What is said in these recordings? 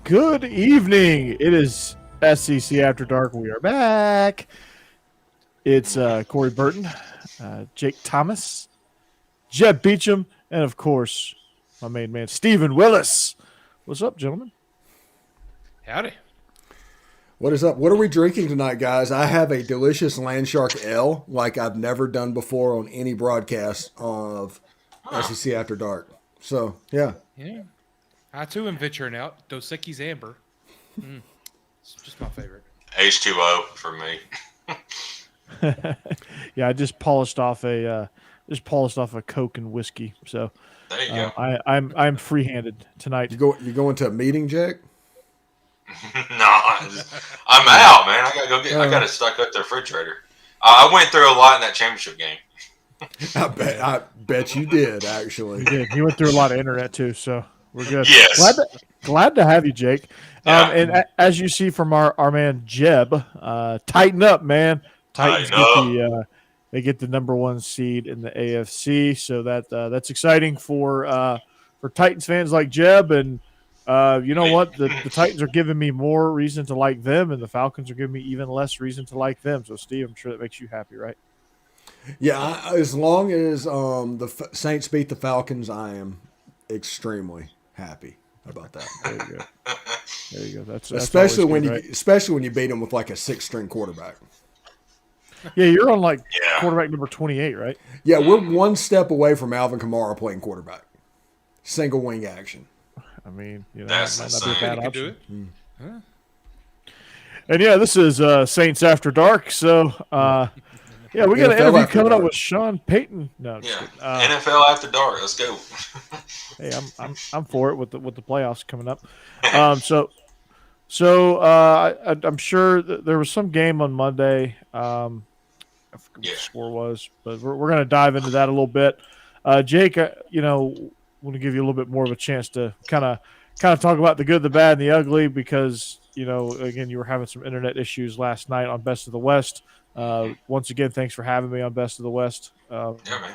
Good evening. It is SEC After Dark. We are back. It's Corey Burton, Jake Thomas, Jeb Beecham, and of course, my main man, Stephen Willis. What's up, gentlemen? Howdy. What is up? What are we drinking tonight, guys? I have a delicious Landshark Ale like I've never done before on any broadcast of SEC After Dark. So, yeah. Yeah. I too am venturing out. Dos Equis Amber. It's just my favorite. H2O for me. Yeah, I just polished off a Coke and whiskey. So There you go. I'm free-handed tonight. You going to a meeting, Jack? No, I'm out, man. I gotta go get. I gotta stock up the refrigerator. I went through a lot in that championship game. I bet you did, actually. He did. He went through a lot of internet too, so we're good. Yes. Glad to have you, Jake. Yeah. And as you see from our man Jeb, tighten up, man. Titans get the number one seed in the AFC, so that's exciting for Titans fans like Jeb. And you know what? The Titans are giving me more reason to like them, and the Falcons are giving me even less reason to like them. So, Steve, I'm sure that makes you happy, right? Yeah, as long as the Saints beat the Falcons, I am extremely happy about that. There you go. There you go. That's especially when good, right? especially when you beat them with like a 6-string quarterback. Yeah, you're on quarterback number 28, right? Yeah, we're one step away from Alvin Kamara playing quarterback. Single wing action. I mean, That's that might not be a bad Could option. do it. Huh? And yeah, this is Saints After Dark. So, yeah, we got an NFL interview After coming up Dark. with Sean Payton. No, just Yeah. kidding. NFL after dark. Let's go. Hey, I'm for it with the playoffs coming up. So I'm sure that there was some game on Monday. I forget what the score was, but we're going to dive into that a little bit. Jake, want to give you a little bit more of a chance to kind of talk about the good, the bad, and the ugly because again, you were having some internet issues last night on Best of the West. Once again, thanks for having me on Best of the West. Yeah, man.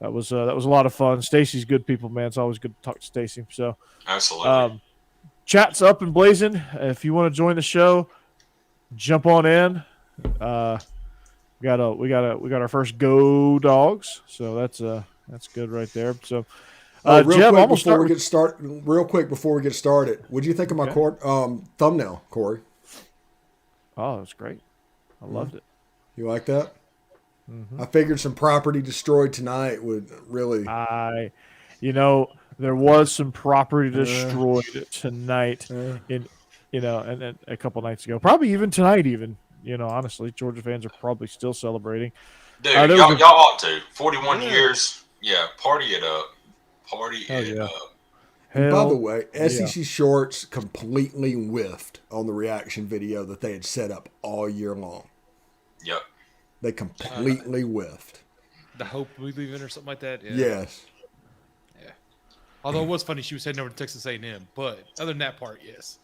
That was a lot of fun. Stacy's good people, man. It's always good to talk to Stacy. So, Absolutely. chat's up and blazing. If you want to join the show, jump on in. We got our first Go Dogs, so that's good right there. So, Jeb, real quick before we get started, what do you think of my thumbnail, Corey? Oh, that's great. I loved it. You like that? Mm-hmm. I figured some property destroyed tonight would really. There was some property destroyed tonight, and a couple nights ago, probably even tonight. Honestly, Georgia fans are probably still celebrating. Dude, y'all ought to. 41 years. Yeah, party it up. Party it up. By the way, SEC Shorts completely whiffed on the reaction video that they had set up all year long. Yep. They completely whiffed. The Hope we leave in or something like that. Yeah. Yes. Yeah. Although it was funny, she was heading over to Texas A&M, but other than that part, yes.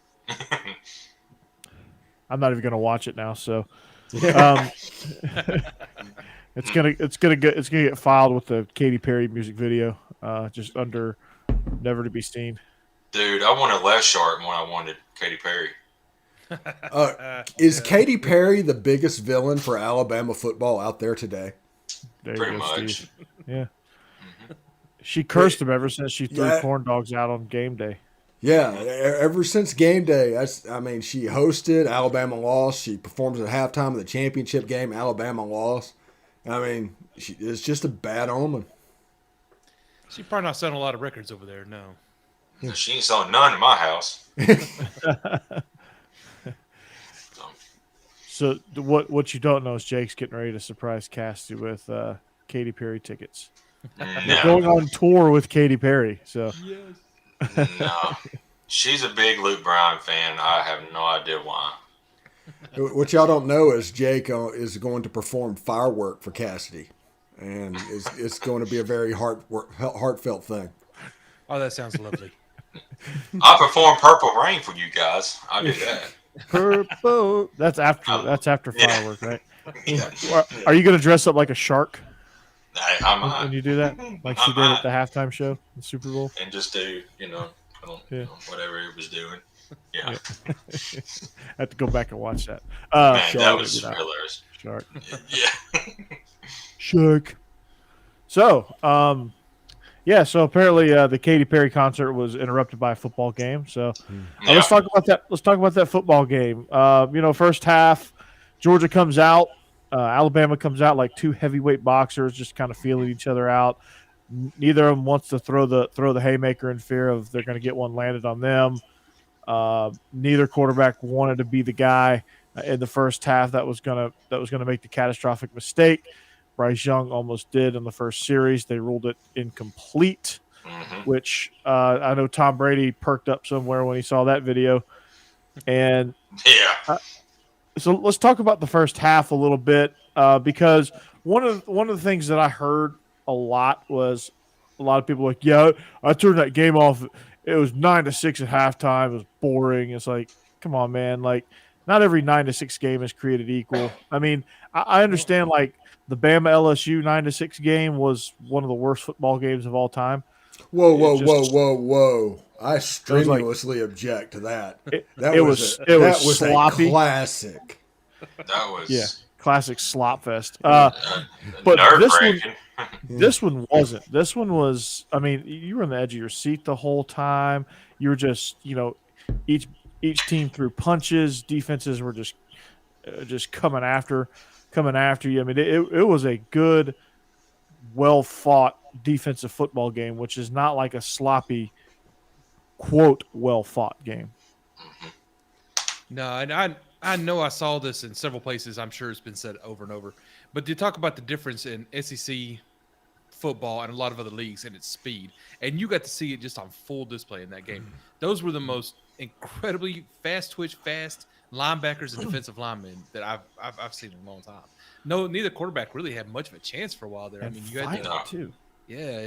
I'm not even going to watch it now, so it's gonna get filed with the Katy Perry music video, just under never to be seen. Dude, I wanted less sharp when I wanted Katy Perry. Is Katy Perry the biggest villain for Alabama football out there today? There Pretty you go, much. Steve. Yeah. She cursed him ever since she threw corn dogs out on game day. Yeah, ever since game day. She hosted, Alabama lost. She performs at halftime of the championship game, Alabama lost. It's just a bad omen. She's probably not selling a lot of records over there, no. She ain't selling none in my house. So what you don't know is Jake's getting ready to surprise Cassie with Katy Perry tickets. No. Going on tour with Katy Perry. So Yes. No. She's a big Luke Bryan fan. I have no idea why. What y'all don't know is Jake is going to perform Firework for Cassidy. And it's going to be a very heartfelt thing. Oh, that sounds lovely. I performed Purple Rain for you guys. I did that. purple. That's after Firework, right? Yeah. Are you going to dress up like a shark I might. when you do that, like she did at the halftime show, the Super Bowl? And just do, whatever it was doing. Yeah. I have to go back and watch that. Man, Shark, that was maybe not. hilarious. Shark. Yeah. Shark. So, yeah. So apparently, the Katy Perry concert was interrupted by a football game. So let's talk about that. Let's talk about that football game. First half, Georgia comes out. Alabama comes out like two heavyweight boxers, just kind of feeling each other out. Neither of them wants to throw the haymaker in fear of they're going to get one landed on them. Neither quarterback wanted to be the guy in the first half that was gonna make the catastrophic mistake. Bryce Young almost did in the first series. They ruled it incomplete, which I know Tom Brady perked up somewhere when he saw that video. And so let's talk about the first half a little bit because one of the things that I heard a lot was a lot of people like, yeah, I turned that game off. It was 9-6 at halftime. It was boring. It's like, come on, man. Like, not every 9-6 game is created equal. I mean, I understand like the Bama LSU 9-6 game was one of the worst football games of all time. Whoa. I strenuously object to that. That was sloppy. A classic. That was classic slop fest. But this one wasn't. This one was, I mean, you were on the edge of your seat the whole time. You were just, each team threw punches. Defenses were just coming after you. I mean, it was a good, well fought defensive football game, which is not like a sloppy, quote, well fought game. No, and I know I saw this in several places. I'm sure it's been said over and over. But to talk about the difference in SEC football and a lot of other leagues and its speed, and you got to see it just on full display in that game. Those were the most incredibly fast linebackers and defensive linemen that I've seen in a long time. No, neither quarterback really had much of a chance for a while there. And I mean, you had too. Yeah,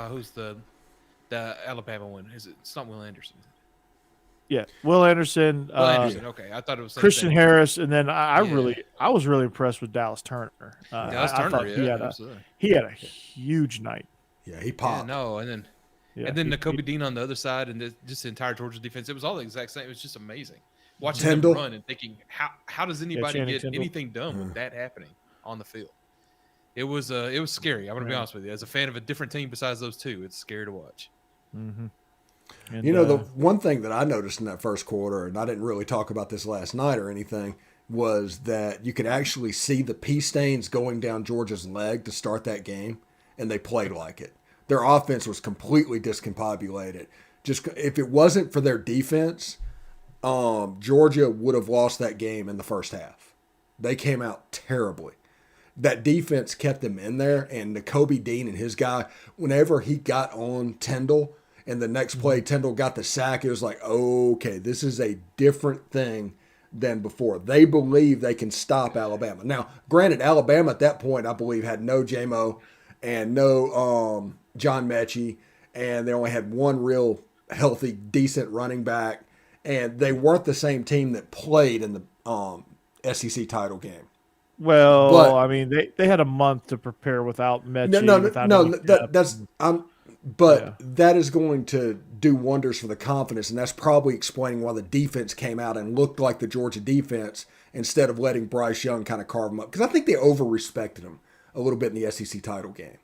who's the Alabama one? It's not Will Anderson. Yeah, Will Anderson. Anderson. Okay, I thought it was Christian Harris, and then I was really impressed with Dallas Turner. Dallas Turner, he had a huge night. Yeah, he popped. And then Nakobe Dean on the other side, and just the entire Georgia defense. It was all the exact same. It was just amazing watching them run and thinking, how does anybody get anything done with that happening on the field? It was scary. I'm gonna be honest with you. As a fan of a different team besides those two, it's scary to watch. Mm-hmm. And, the one thing that I noticed in that first quarter, and I didn't really talk about this last night or anything, was that you could actually see the pea stains going down Georgia's leg to start that game, and they played like it. Their offense was completely discombobulated. Just if it wasn't for their defense, Georgia would have lost that game in the first half. They came out terribly. That defense kept them in there, and Nakobe Dean and his guy, whenever he got on Tyndall, and the next play Tyndall got the sack, it was like, okay, this is a different thing than before. They believe they can stop Alabama. Now, granted, Alabama at that point, I believe, had no J-Mo and no John Mechie, and they only had one real healthy, decent running back, and they weren't the same team that played in the SEC title game. Well, I mean, they had a month to prepare without Mechie. That is going to do wonders for the confidence, and that's probably explaining why the defense came out and looked like the Georgia defense instead of letting Bryce Young kind of carve them up. Because I think they over-respected him a little bit in the SEC title game.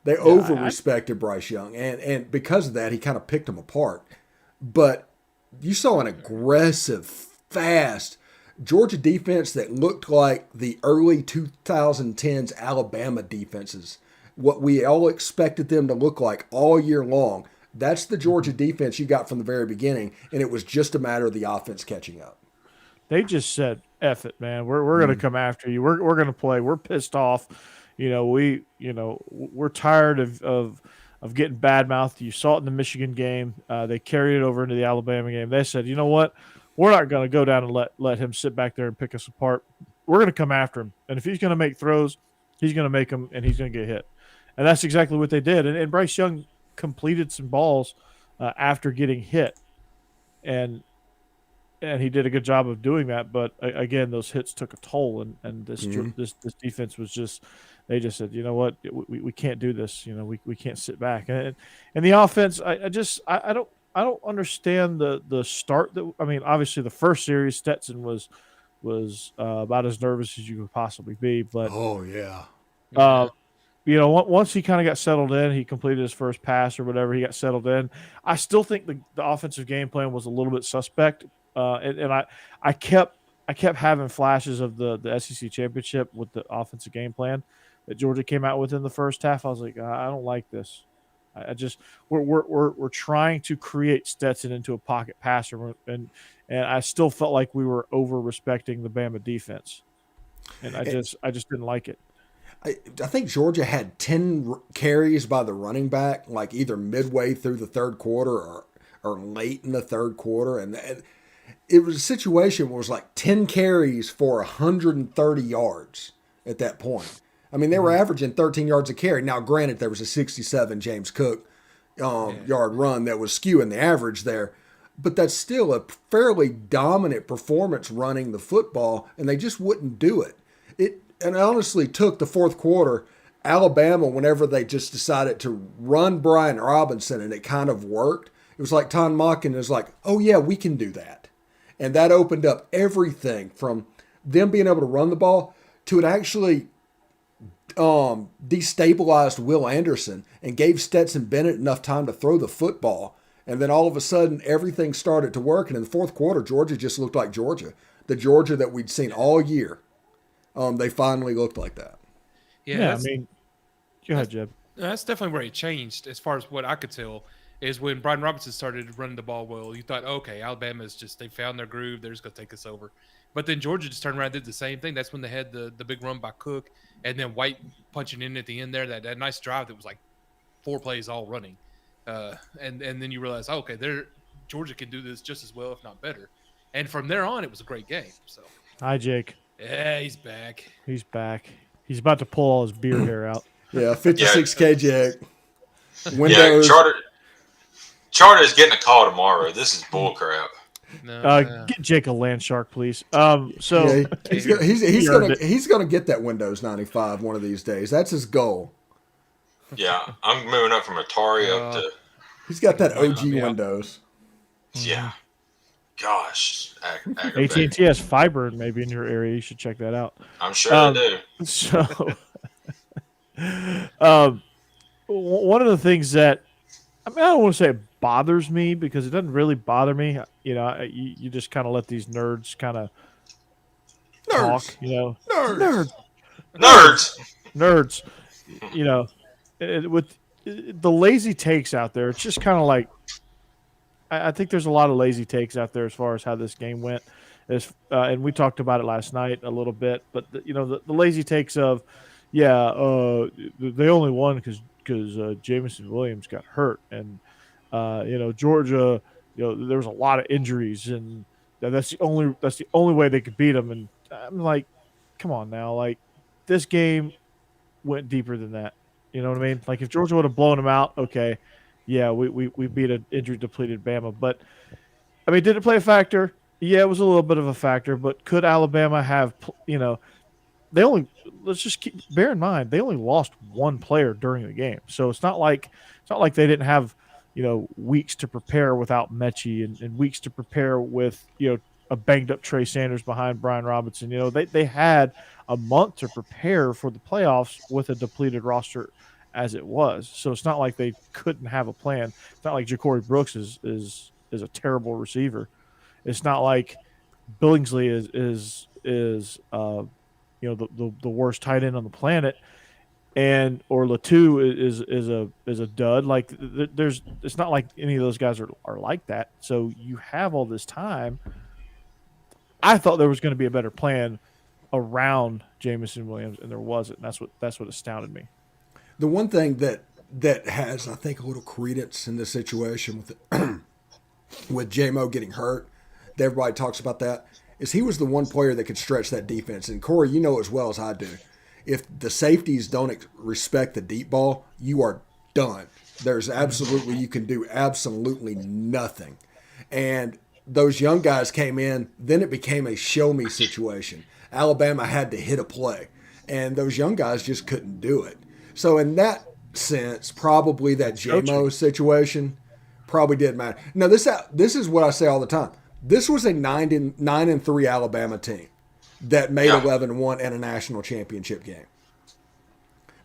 They over-respected Bryce Young, and because of that, he kind of picked them apart. But you saw an aggressive, fast Georgia defense that looked like the early 2010s Alabama defenses. What we all expected them to look like all year long. That's the Georgia defense you got from the very beginning, and it was just a matter of the offense catching up. They just said, "F it, man. We're going to come after you. We're going to play. We're pissed off. We're tired of getting badmouthed. You saw it in the Michigan game. They carried it over into the Alabama game. They said, you know what? We're not going to go down and let him sit back there and pick us apart. We're going to come after him. And if he's going to make throws, he's going to make them, and he's going to get hit." And that's exactly what they did. And Bryce Young completed some balls after getting hit. And and he did a good job of doing that. But again, those hits took a toll, and this this defense was just. They just said, you know what, we can't do this. You know, we can't sit back. And the offense, I don't understand the start. That I mean, obviously the first series, Stetson was about as nervous as you could possibly be. But oh yeah, you know, once he kind of got settled in, he completed his first pass or whatever. He got settled in. I still think the offensive game plan was a little bit suspect, and I kept having flashes of the SEC championship with the offensive game plan that Georgia came out with in the first half. I was like, I don't like this. I just we're trying to create Stetson into a pocket passer, and I still felt like we were over respecting the Bama defense, and I just didn't like it. I think Georgia had 10 carries by the running back, like either midway through the third quarter or late in the third quarter, and it was a situation where it was like 10 carries for 130 yards at that point. I mean, they were averaging 13 yards a carry. Now, granted, there was a 67 James Cook yard run that was skewing the average there, but that's still a fairly dominant performance running the football, and they just wouldn't do it. And honestly took the fourth quarter, Alabama, whenever they just decided to run Brian Robinson, and it kind of worked. It was like Tom Mockin was like, oh, yeah, we can do that. And that opened up everything from them being able to run the ball to it actually destabilized Will Anderson and gave Stetson Bennett enough time to throw the football. And then all of a sudden, everything started to work. And in the fourth quarter, Georgia just looked like Georgia, the Georgia that we'd seen all year. They finally looked like that. Yeah, I mean, go ahead, Jeb. That's definitely where it changed, as far as what I could tell, is when Brian Robinson started running the ball well. You thought, okay, Alabama's just, they found their groove. They're just going to take us over. But then Georgia just turned around and did the same thing. That's when they had the big run by Cook, and then White punching in at the end there, that nice drive that was like 4 plays all running. And then you realize, okay, Georgia can do this just as well, if not better. And from there on, it was a great game. So, hi, Jake. Yeah, he's back. He's back. He's about to pull all his beard hair out. Yeah, 56K Jack. Windows. Yeah, Charter is getting a call tomorrow. This is bull crap. No. Get Jake a land shark, please. Yeah, he's gonna get that Windows 95 one of these days. That's his goal. Yeah, I'm moving up from Atari up to. He's got that OG Windows. Yeah. Gosh, AT&T has fiber maybe in your area. You should check that out. I'm sure they do. So, one of the things that I don't want to say it bothers me, because it doesn't really bother me. You know, you just kind of let these nerds kind of talk. You know, nerds. You know, with the lazy takes out there, it's just kind of like. I think there's a lot of lazy takes out there as far as how this game went, and we talked about it last night a little bit. But the lazy takes of, they only won because Jamison Williams got hurt, and Georgia, there was a lot of injuries, and that's the only way they could beat them. And I'm like, come on now, like this game went deeper than that. You know what I mean? Like if Georgia would have blown them out, okay. Yeah, we beat an injury-depleted Bama. But, I mean, did it play a factor? Yeah, it was a little bit of a factor. But could Alabama have, let's just bear in mind, they only lost one player during the game. So it's not like they didn't have, weeks to prepare without Mechie and weeks to prepare with, a banged-up Trey Sanders behind Brian Robinson. They had a month to prepare for the playoffs with a depleted roster as it was. So it's not like they couldn't have a plan. It's not like Ja'Cory Brooks is a terrible receiver. It's not like Billingsley is the worst tight end on the planet, or Latu is a dud. Like it's not like any of those guys are like that. So you have all this time. I thought there was going to be a better plan around Jamison Williams, and there wasn't. And that's what astounded me. The one thing that has, I think, a little credence in this situation with J-Mo getting hurt, that everybody talks about that, is he was the one player that could stretch that defense. And, Corey, you know as well as I do, if the safeties don't respect the deep ball, you are done. You can do absolutely nothing. And those young guys came in, then it became a show me situation. Alabama had to hit a play, and those young guys just couldn't do it. So in that sense, probably that JMO situation probably did matter. Now this is what I say all the time. This was a 9-3 Alabama team that made 11-1 in a national championship game.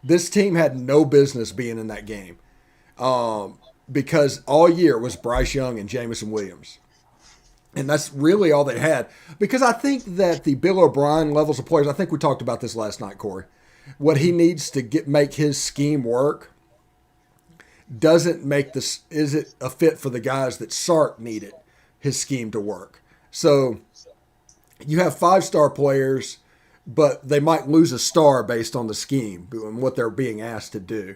This team had no business being in that game because all year was Bryce Young and Jamison Williams. And that's really all they had. Because I think that the Bill O'Brien levels of players, I think we talked about this last night, Corey, what he needs to make his scheme work doesn't make this, is it a fit for the guys that Sark needed his scheme to work. So you have 5-star players, but they might lose a star based on the scheme and what they're being asked to do.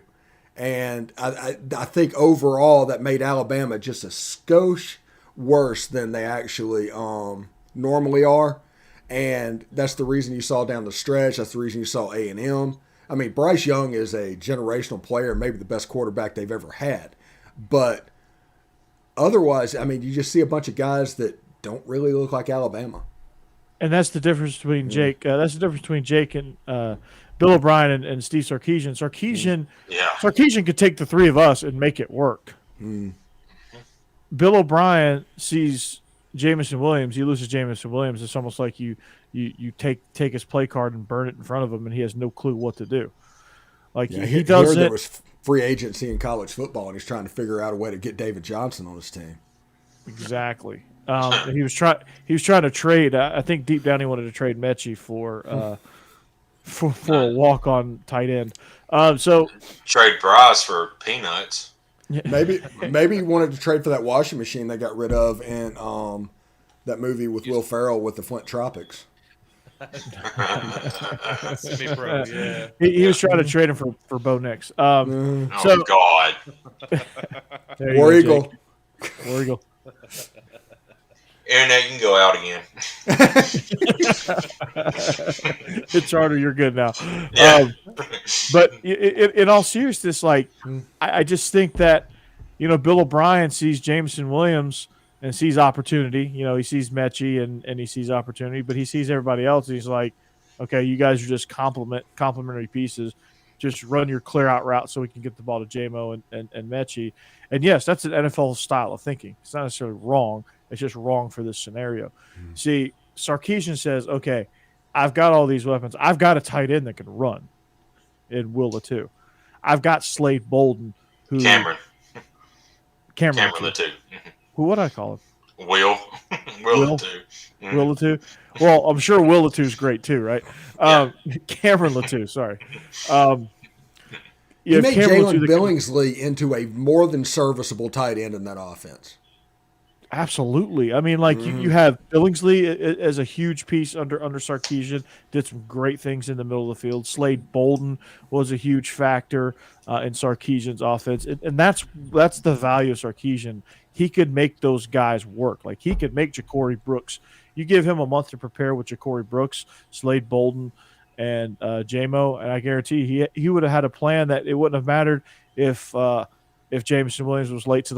And I think overall that made Alabama just a skosh worse than they actually normally are. And that's the reason you saw down the stretch. That's the reason you saw A&M. I mean, Bryce Young is a generational player, maybe the best quarterback they've ever had. But otherwise, I mean, you just see a bunch of guys that don't really look like Alabama. And that's the difference between Jake. That's the difference between Jake and Bill O'Brien and Steve Sarkisian. Sarkisian could take the three of us and make it work. Bill O'Brien sees Jamison Williams. He loses Jamison Williams. It's almost like you take his play card and burn it in front of him, and he has no clue what to do. Like he doesn't. There was free agency in college football, and he's trying to figure out a way to get David Johnson on his team. Exactly. He was trying to trade. I think deep down he wanted to trade Mechie for a walk-on tight end. So trade Bryce for peanuts. Maybe he wanted to trade for that washing machine they got rid of in that movie with Will Ferrell with the Flint Tropics. Semi-pro, yeah. He was trying to trade him for Bo Nix. Oh God! War Eagle. War Eagle. Internet, you can go out again. It's harder. You're good now. Yeah. But in all seriousness, like I just think that Bill O'Brien sees Jamison Williams and sees opportunity. He sees Mechie and he sees opportunity, but he sees everybody else. And he's like, okay, you guys are just complementary pieces. Just run your clear out route so we can get the ball to JMO and Mechie. And yes, that's an NFL style of thinking. It's not necessarily wrong. It's just wrong for this scenario. See, Sarkisian says, okay, I've got all these weapons. I've got a tight end that can run in Will Latu. I've got Slade Bolden. Cameron Latu. Who would I call him? Will Latu. Will Latu. Well, I'm sure Will Latu is great too, right? Cameron Latu, sorry. He made Jalen Billingsley into a more than serviceable tight end in that offense. Absolutely. I mean, like you have Billingsley as a huge piece under Sarkisian, did some great things in the middle of the field. Slade Bolden was a huge factor in Sarkisian's offense, and that's the value of Sarkisian. He could make those guys work. Like he could make Ja'Cory Brooks. You give him a month to prepare with Ja'Cory Brooks, Slade Bolden, and JMO, and I guarantee he would have had a plan that it wouldn't have mattered if Jamison Williams was late to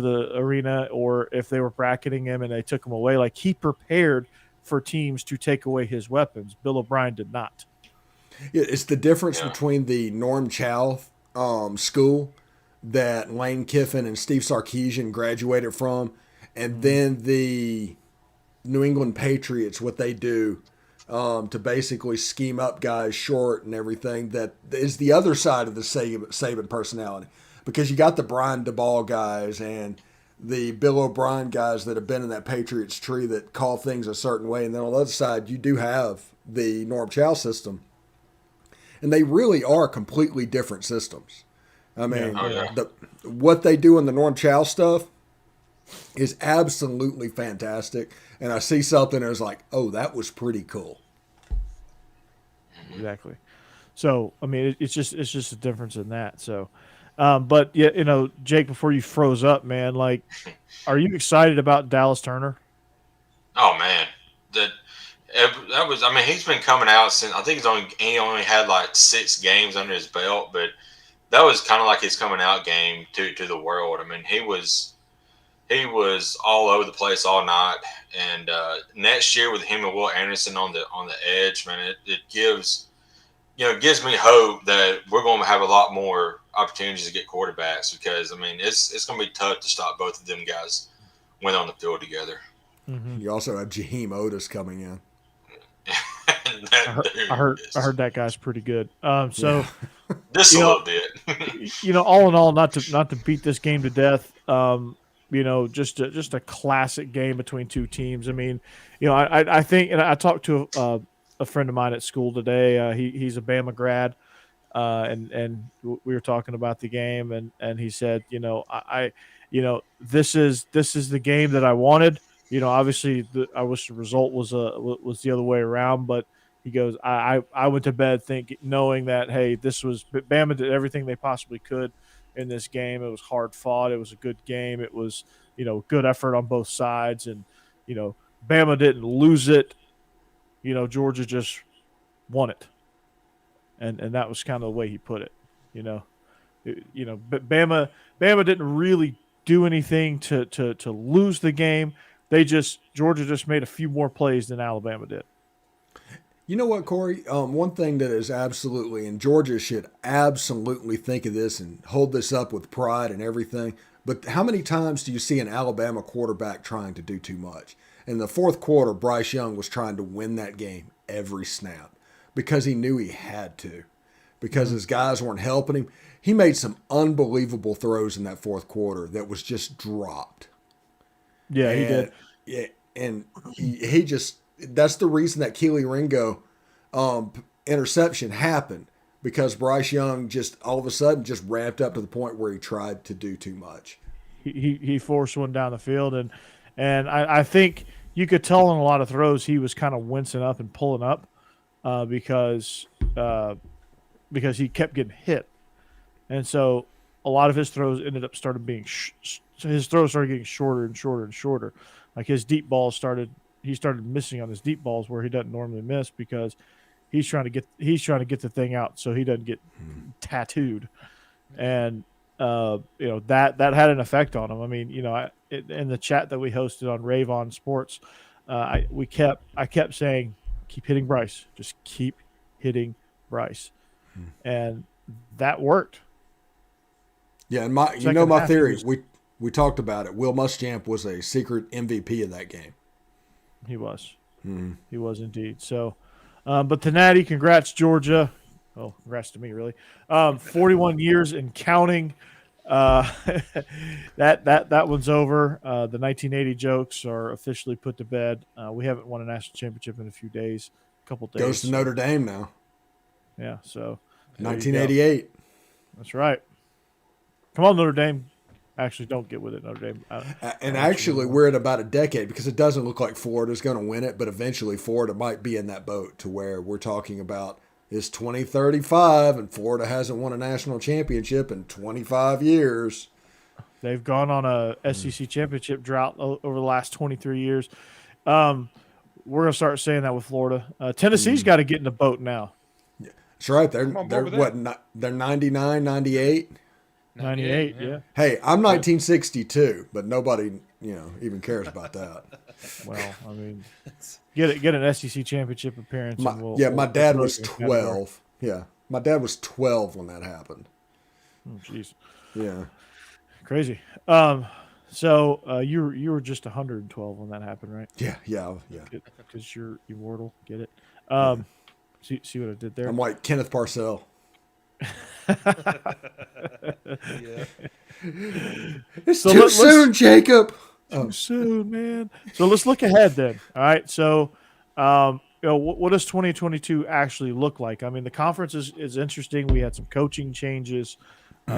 the arena or if they were bracketing him and they took him away. Like he prepared for teams to take away his weapons. Bill O'Brien did not. It's the difference between the Norm Chow school that Lane Kiffin and Steve Sarkisian graduated from, and then the New England Patriots, what they do to basically scheme up guys short and everything. That is the other side of the Saban personality. Because you got the Brian DeBall guys and the Bill O'Brien guys that have been in that Patriots tree that call things a certain way. And then on the other side, you do have the Norm Chow system. And they really are completely different systems. I mean, what they do in the Norm Chow stuff is absolutely fantastic. And I see something and it's like, oh, that was pretty cool. Exactly. So, I mean, it's just a difference in that. So, but yeah, Jake, before you froze up, man, like, are you excited about Dallas Turner? Oh man, that was. I mean, he's been coming out since I think he only had like 6 games under his belt, but that was kind of like his coming out game to the world. I mean, he was he was all over the place all night. And next year with him and Will Anderson on the edge, man, it gives me hope that we're going to have a lot more opportunities to get quarterbacks, because I mean it's going to be tough to stop both of them guys when they're on the field together. Mm-hmm. You also have Jaheim Otis coming in. I heard that guy's pretty good. So just a you know, little bit. all in all, not to beat this game to death. Just a classic game between two teams. I mean, I think, and I talked to a friend of mine at school today. He's a Bama grad, and we were talking about the game, and he said, this is the game that I wanted. Obviously, I wish the result was the other way around, but he goes, I went to bed knowing that, hey, this was Bama did everything they possibly could in this game. It was hard fought. It was a good game. It was good effort on both sides, and Bama didn't lose it. Georgia just won it. And that was kind of the way he put it, But Bama didn't really do anything to lose the game. Georgia just made a few more plays than Alabama did. You know what, Corey? One thing that is absolutely, and Georgia should absolutely think of this and hold this up with pride and everything. But how many times do you see an Alabama quarterback trying to do too much? In the fourth quarter, Bryce Young was trying to win that game every snap, because he knew he had to, because his guys weren't helping him. He made some unbelievable throws in that fourth quarter that was just dropped. Yeah, he did. Yeah, and he just, that's the reason that Keely Ringo interception happened, because Bryce Young just all of a sudden just ramped up to the point where he tried to do too much. He forced one down the field, and I think you could tell in a lot of throws he was kind of wincing up and pulling up. Because he kept getting hit, and so a lot of his throws started getting shorter and shorter and shorter. Like his deep balls started missing on his deep balls where he doesn't normally miss, because he's trying to get the thing out so he doesn't get tattooed, and that had an effect on him. I mean, in the chat that we hosted on Rave on Sports, I kept saying, keep hitting Bryce. Just keep hitting Bryce. And that worked. Yeah, and my theory, we talked about it. Will Muschamp was a secret MVP of that game. He was. He was indeed. So, but to Natty, congrats, Georgia. Oh, congrats to me, really. 41 years and counting. That one's over. The 1980 jokes are officially put to bed. We haven't won a national championship in a few days, couple days. Goes to Notre Dame now. Yeah, so 1988. That's right. Come on, Notre Dame. Actually, don't get with it, Notre Dame. And actually, we're at about a decade, because it doesn't look like Florida's going to win it, but eventually Florida might be in that boat to where we're talking about it's 2035 and Florida hasn't won a national championship in 25 years. They've gone on a SEC championship drought over the last 23 years. We're going to start saying that with Florida. Tennessee's got to get in the boat now. Yeah, that's right. They're what? They're 99, 98? 98, yeah. Hey, I'm 1962, but nobody, even cares about that. Well, I mean, get an SEC championship appearance. My dad was 12. Yeah, my dad was 12 when that happened. Oh, jeez. Yeah. Crazy. So you were just 112 when that happened, right? Yeah. Because you're immortal. Get it? See what I did there? I'm like Kenneth Parcell. Yeah. It's too soon, Jacob. Too soon, man. So let's look ahead then. All right. So, what does 2022 actually look like? I mean, the conference is interesting. We had some coaching changes,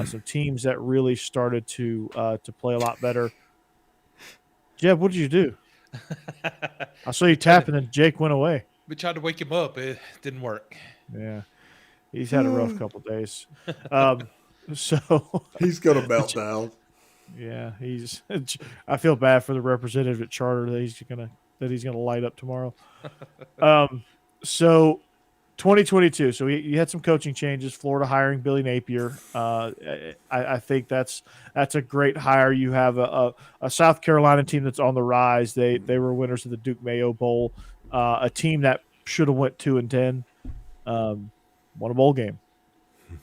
some teams that really started to play a lot better. Jeb, what did you do? I saw you tapping, and Jake went away. We tried to wake him up. It didn't work. Yeah. He's had a rough couple of days. So he's gonna melt down. Yeah, I feel bad for the representative at Charter that he's gonna light up tomorrow. So 2022. So you had some coaching changes. Florida hiring Billy Napier. I think that's a great hire. You have a South Carolina team that's on the rise. They were winners of the Duke Mayo Bowl. A team that should have went 2-10, won a bowl game,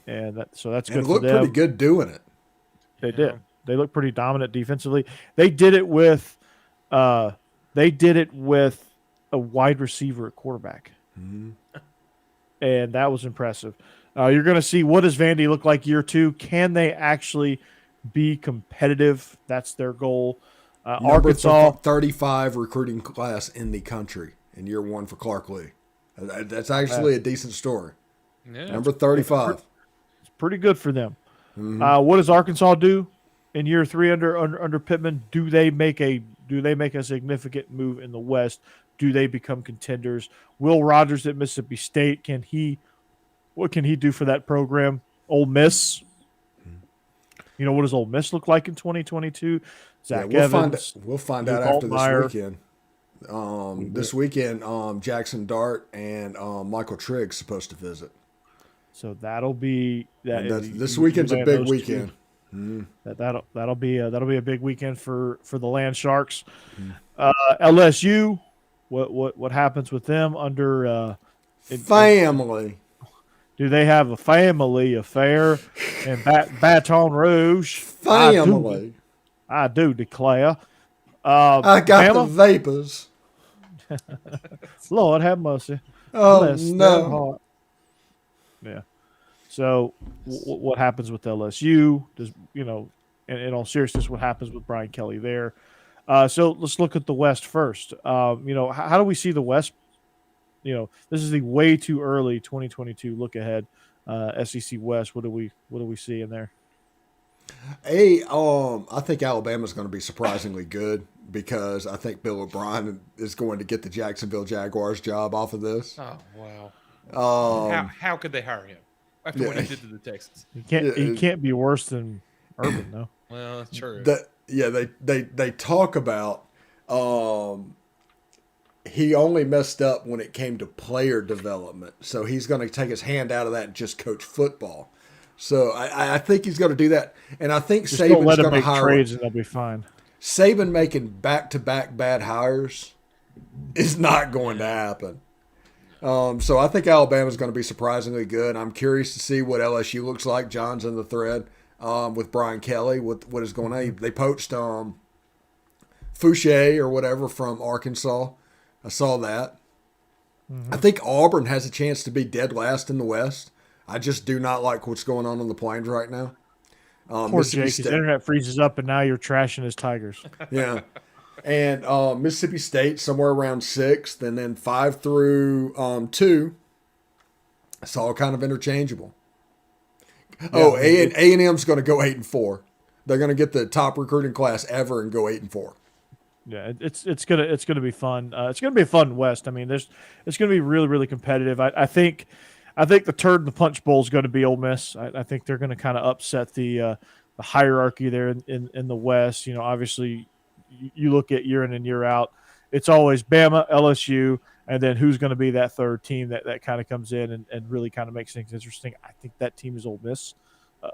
and that's good And for looked them. pretty good doing it. They did. They looked pretty dominant defensively. They did it with a wide receiver at quarterback. Mm-hmm. And that was impressive. You're going to see, what does Vandy look like year 2? Can they actually be competitive? That's their goal. Arkansas, 35 recruiting class in the country in year 1 for Clark Lee. That's actually a decent story. Yeah. Number 35. It's pretty good for them. Mm-hmm. What does Arkansas do in year 3 under Pittman? Do they make a significant move in the West? Do they become contenders? Will Rogers at Mississippi State, what can he do for that program? Ole Miss, what does Ole Miss look like in 2022? Zach Evans. We'll find Luke out after Altmaier. this weekend. Jackson Dart and Michael Trigg supposed to visit. So that'll be that. This weekend's a big weekend. That'll be a big weekend for the Land Sharks. LSU. What happens with them under family? Do they have a family affair in Baton Rouge? Family. I do declare. I got the Bama? vapors. Lord have mercy. Oh Bless their no! heart. Yeah. So what happens with LSU? Does in all seriousness, what happens with Brian Kelly there? So let's look at the West first. How do we see the West? This is the way too early 2022 look ahead. SEC West. What do we see in there? I think Alabama's going to be surprisingly good because I think Bill O'Brien is going to get the Jacksonville Jaguars job off of this. Oh wow! Um, How could they hire him after what he did to the Texans? He can't be worse than Urban, though. Well, that's true. They talk about he only messed up when it came to player development, so he's going to take his hand out of that and just coach football. So I think he's going to do that, and I think Just don't Saban's let him going to make hire trades, and they'll be fine. Saban making back-to-back bad hires is not going to happen. So I think Alabama's going to be surprisingly good. I'm curious to see what LSU looks like. John's in the thread with Brian Kelly. What is going on? They poached Fouché or whatever from Arkansas. I saw that. I think Auburn has a chance to be dead last in the West. I just do not like what's going on the Plains right now. Poor Jake. His internet freezes up, and now you're trashing his Tigers. Yeah. And Mississippi State somewhere around 6th, and then 5 through 2. It's all kind of interchangeable. A&M's going to go 8-4. They're going to get the top recruiting class ever and go 8-4. Yeah, it's gonna be fun. It's gonna be a fun West. I mean, it's gonna be really, really competitive. I think the turd in the punch bowl is going to be Ole Miss. I think they're going to kind of upset the hierarchy there in the West. Obviously, you look at year in and year out, it's always Bama, LSU, and then who's going to be that third team that kind of comes in and really kind of makes things interesting. I think that team is Ole Miss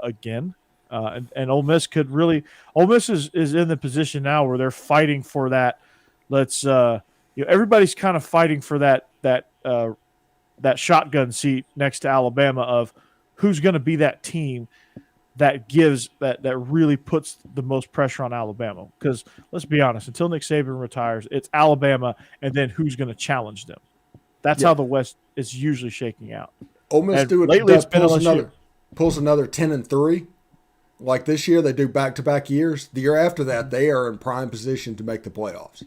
again. And Ole Miss could really – Ole Miss is in the position now where they're fighting for that. Everybody's kind of fighting for that shotgun seat next to Alabama of who's going to be that team that gives that really puts the most pressure on Alabama. Because let's be honest, until Nick Saban retires, it's Alabama and then who's going to challenge them. That's how the West is usually shaking out. Ole Miss pulls another 10-3. Like this year, they do back-to-back years. The year after that, they are in prime position to make the playoffs.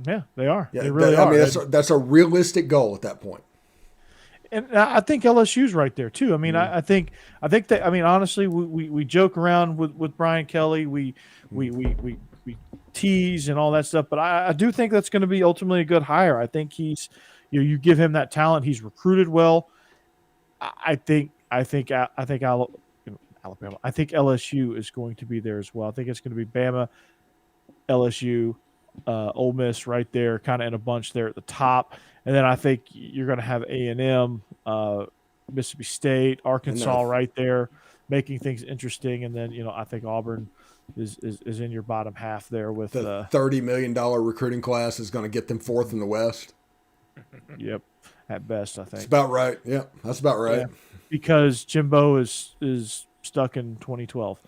Yeah, they are. Yeah, they really are. I mean, that's a realistic goal at that point. And I think LSU's right there too. I mean, I think that. I mean, honestly, we joke around with Brian Kelly. We tease and all that stuff, but I do think that's going to be ultimately a good hire. I think he's you give him that talent. He's recruited well. I think Alabama. I think LSU is going to be there as well. I think it's going to be Bama, LSU, Ole Miss right there, kind of in a bunch there at the top, and then I think you're going to have A&M, Mississippi State, Arkansas right there, making things interesting, and then I think Auburn is in your bottom half there with the $30 million recruiting class is going to get them fourth in the West. Yep, at best I think that's about right. Yeah, that's about right. Yeah, because Jimbo is stuck in 2012.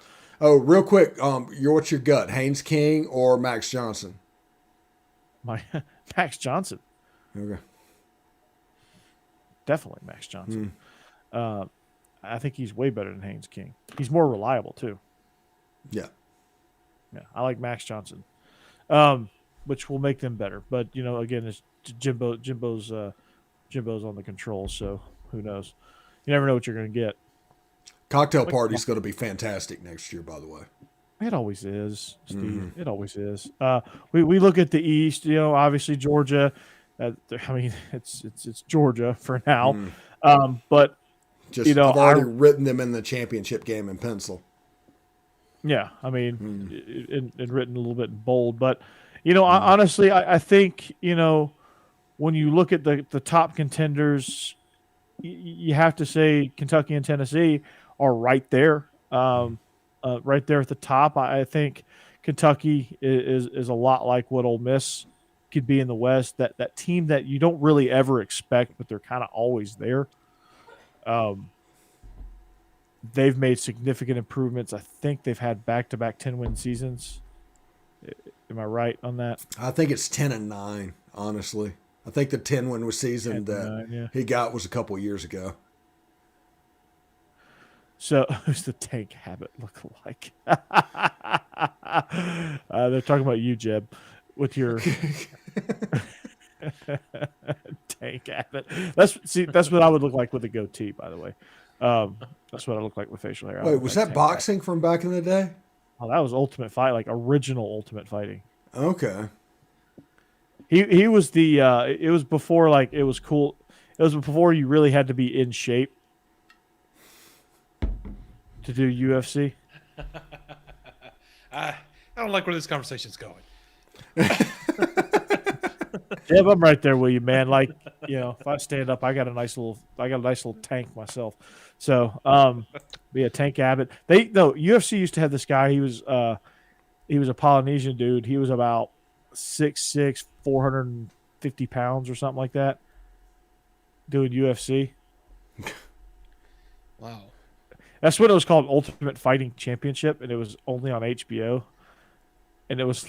Oh, real quick, what's your gut, Haynes King or Max Johnson? Max Johnson. Okay. Definitely Max Johnson. I think he's way better than Haynes King. He's more reliable too. Yeah. Yeah, I like Max Johnson, which will make them better. But again, it's Jimbo's on the control, so who knows? You never know what you're going to get. Cocktail party's going to be fantastic next year, by the way. It always is, Steve. It always is. We look at the East. Obviously Georgia. It's Georgia for now. But I've already written them in the championship game in pencil. Yeah, and written a little bit in bold. But honestly, I think when you look at the top contenders, you have to say Kentucky and Tennessee are right there. Right there at the top. I think Kentucky is a lot like what Ole Miss could be in the West. That team that you don't really ever expect, but they're kind of always there. They've made significant improvements. I think they've had back-to-back 10-win seasons. Am I right on that? I think it's 10-9. Honestly, I think the 10-win season that he got was a couple years ago. So, who's the tank habit look like? They're talking about you, Jeb, with your tank habit. That's what I would look like with a goatee, by the way. That's what I look like with facial hair. Wait, was that boxing from back in the day? Oh, that was Ultimate Fight, like original Ultimate Fighting. Okay. He was the. It was before it was cool. It was before you really had to be in shape to do UFC. I don't like where this conversation's going. Jeb, I'm right there with you, man. If I stand up, I got a nice little tank myself. So, be a Tank Abbott. UFC used to have this guy. He was a Polynesian dude. He was about 6'6", 450 pounds or something like that. Doing UFC. Wow. That's what it was called, Ultimate Fighting Championship, and it was only on HBO. And it was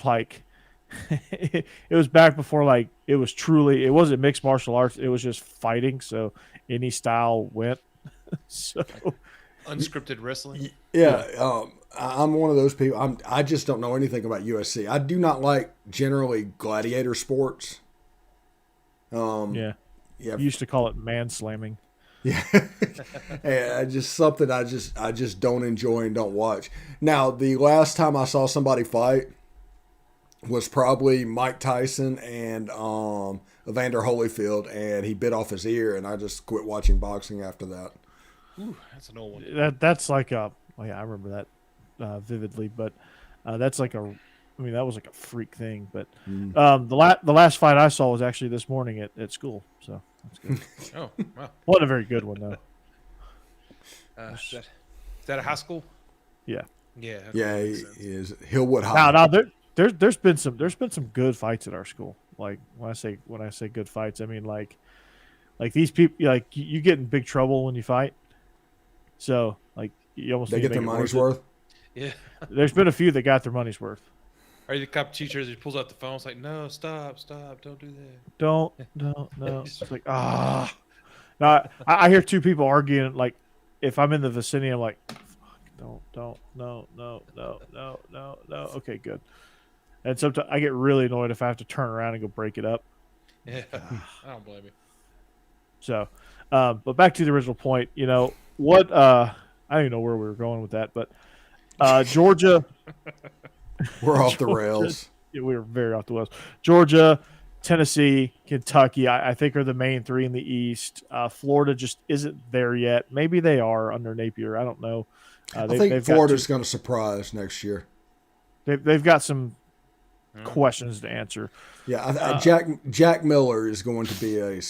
it was back before it wasn't mixed martial arts. It was just fighting, so any style went. So unscripted wrestling. Yeah, I'm one of those people. I just don't know anything about UFC. I do not like generally gladiator sports. Yeah. You used to call it man slamming. Yeah, something I just don't enjoy and don't watch. Now, the last time I saw somebody fight was probably Mike Tyson and Evander Holyfield, and he bit off his ear, and I just quit watching boxing after that. Ooh, that's an old one. That's like I remember that vividly, but that's that was like a freak thing. But the last fight I saw was actually this morning at school, so that's good. Oh, wow. Wasn't a very good one though. Is that a high school? Yeah. Yeah. Yeah, he is Hillwood High. Now there's been some good fights at our school. Like when I say good fights, I mean like these people, you get in big trouble when you fight. So you almost they get their money's worth. Yeah. There's been a few that got their money's worth. Are you the cop teacher that pulls out the phone? It's like, no, stop, don't do that. No. It's like Now I hear two people arguing. Like if I'm in the vicinity, I'm like, fuck, no. Okay, good. And sometimes I get really annoyed if I have to turn around and go break it up. Yeah, I don't blame you. So, but back to the original point. What? I don't even know where we were going with that, but Georgia. We're off the rails. Yeah, we were very off the rails. Georgia, Tennessee, Kentucky, I think are the main three in the East. Florida just isn't there yet. Maybe they are under Napier. I don't know. I think Florida's going to surprise next year. They've got some questions to answer. Yeah, Jack Miller is going to be a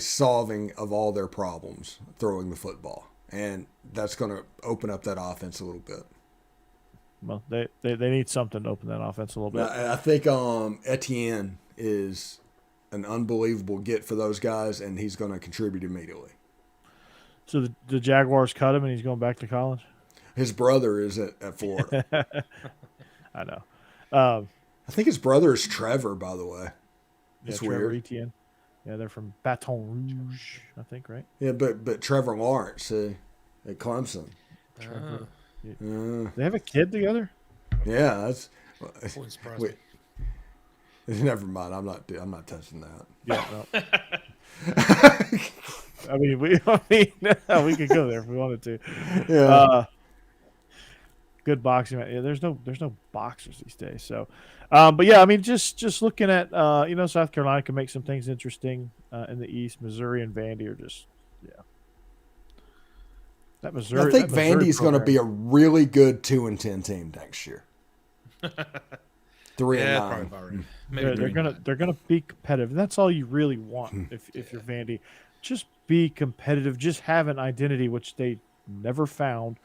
solving of all their problems throwing the football, and that's going to open up that offense a little bit. Well, they need something to open that offense a little bit. I think Etienne is an unbelievable get for those guys, and he's going to contribute immediately. So the Jaguars cut him, and he's going back to college? His brother is at Florida. I know. I think his brother is Trevor, by the way. It's Trevor weird. Etienne. Yeah, they're from Baton Rouge, I think, right? Yeah, but Trevor Lawrence at Clemson. Trevor. They have a kid together? Yeah, that's. Wouldn't surprise me. Never mind. I'm not touching that. Yeah. No. I mean, we could go there if we wanted to. Yeah. Good boxing. Yeah, there's no boxers these days. So, but yeah, I mean, just looking at South Carolina can make some things interesting in the East. Missouri and Vandy are just that Missouri. I think that Missouri Vandy's going to be a really good 2-10 team next year. 3-9. They're gonna be competitive. And that's all you really want if you're Vandy. Just be competitive. Just have an identity, which they never found.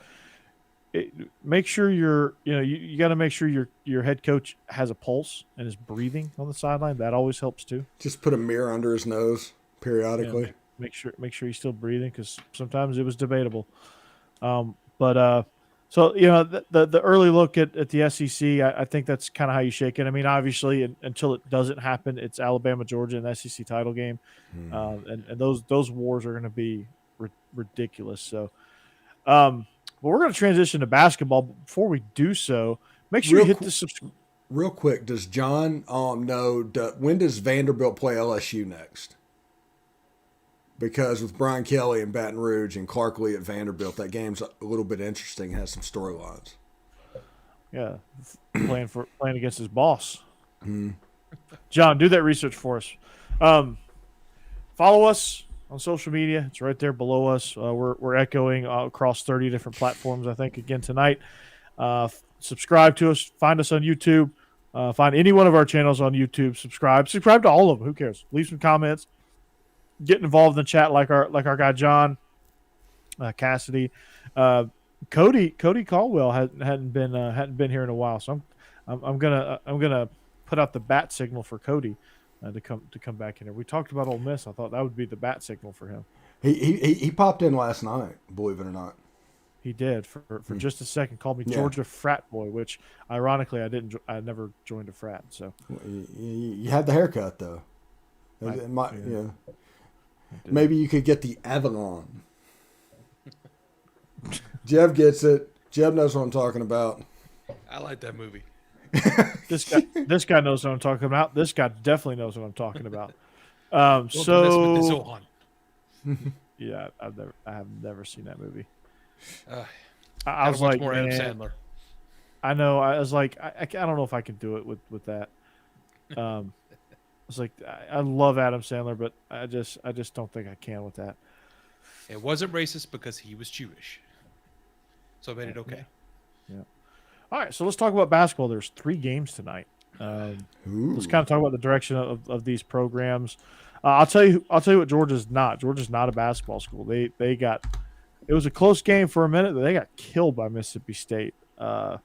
Make sure you got to make sure your head coach has a pulse and is breathing on the sideline. That always helps too. Just put a mirror under his nose periodically. Yeah, make sure he's still breathing, because sometimes it was debatable. So the early look at the SEC, I think that's kind of how you shake it. I mean, obviously, until it doesn't happen, it's Alabama, Georgia, and the SEC title game, and those wars are going to be ridiculous. So, but we're going to transition to basketball. Before we do so, make sure you hit the subscribe. Real quick, does John know when does Vanderbilt play LSU next? Because with Brian Kelly in Baton Rouge and Clark Lee at Vanderbilt, that game's a little bit interesting. It has some storylines. Yeah, playing against his boss. John, do that research for us. Follow us on social media. It's right there below us. We're echoing across 30 different platforms, I think, again tonight. Subscribe to us. Find us on YouTube. Find any one of our channels on YouTube. Subscribe to all of them. Who cares? Leave some comments. Get involved in the chat like our guy John, Cassidy, Cody Caldwell hadn't been here in a while, so I'm gonna put out the bat signal for Cody to come back in here. We talked about Ole Miss. I thought that would be the bat signal for him. He popped in last night, believe it or not. He did for just a second. Called me Georgia frat boy, which ironically I never joined a frat. So you had the haircut though. Maybe you could get the Avalon. Jeb gets it. Jeb knows what I'm talking about. I like that movie. This guy knows what I'm talking about. This guy definitely knows what I'm talking about. Yeah, I have never seen that movie. I was like, more Adam Sandler. I know. I was like, I don't know if I can do it with that. I was like, I love Adam Sandler, but I just don't think I can with that. It wasn't racist because he was Jewish, so I made it okay. Yeah. All right, so let's talk about basketball. There's 3 games tonight. Let's kind of talk about the direction of these programs. I'll tell you what Georgia's not. Georgia's not a basketball school. It was a close game for a minute, but they got killed by Mississippi State. Cario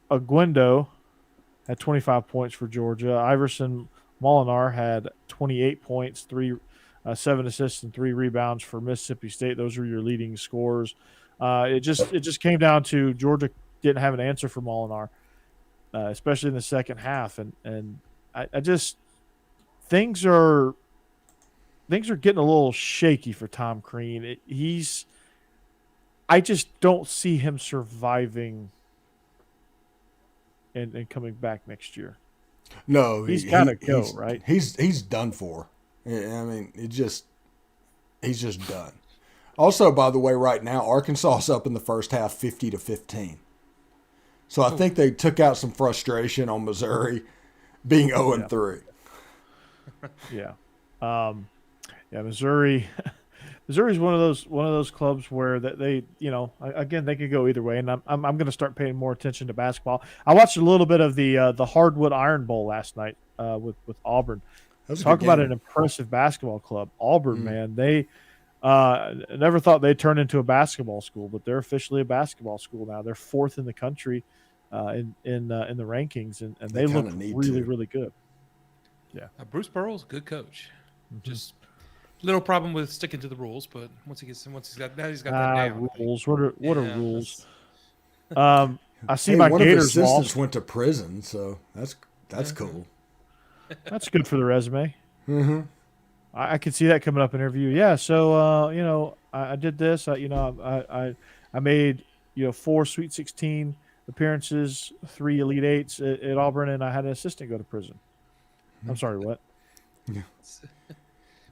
Aguindo had 25 points for Georgia. Iverson Molinar had 28 points, 7 assists, and 3 rebounds for Mississippi State. Those were your leading scorers. It just came down to Georgia didn't have an answer for Molinar, especially in the second half, and I just things are getting a little shaky for Tom Crean. I just don't see him surviving and coming back next year. No, he's got to go, right? He's done for. I mean, he's just done. Also, by the way, right now Arkansas is up in the first half, 50-15. So I think they took out some frustration on Missouri being 0-3. Yeah. Yeah, Missouri Missouri's one of those clubs where that they, again, they could go either way, and I'm going to start paying more attention to basketball. I watched a little bit of the Hardwood Iron Bowl last night with Auburn. That was a Talk good about game. an impressive basketball club, Auburn. Man, they never thought they'd turn into a basketball school, but they're officially a basketball school now. They're fourth in the country in the rankings, and they look kinda need really to. really good. Bruce Pearl's a good coach. Mm-hmm. Just little problem with sticking to the rules, but once he's got that down. Rules. What are Yeah, rules? that's- I see Hey, my one of his Gators assistants lost. went to prison, so that's cool. That's good for the resume. Mm-hmm. I could see that coming up in interview. Yeah. So I did this. I made 4 Sweet 16 appearances, 3 Elite Eights at Auburn, and I had an assistant go to prison. I'm sorry, what?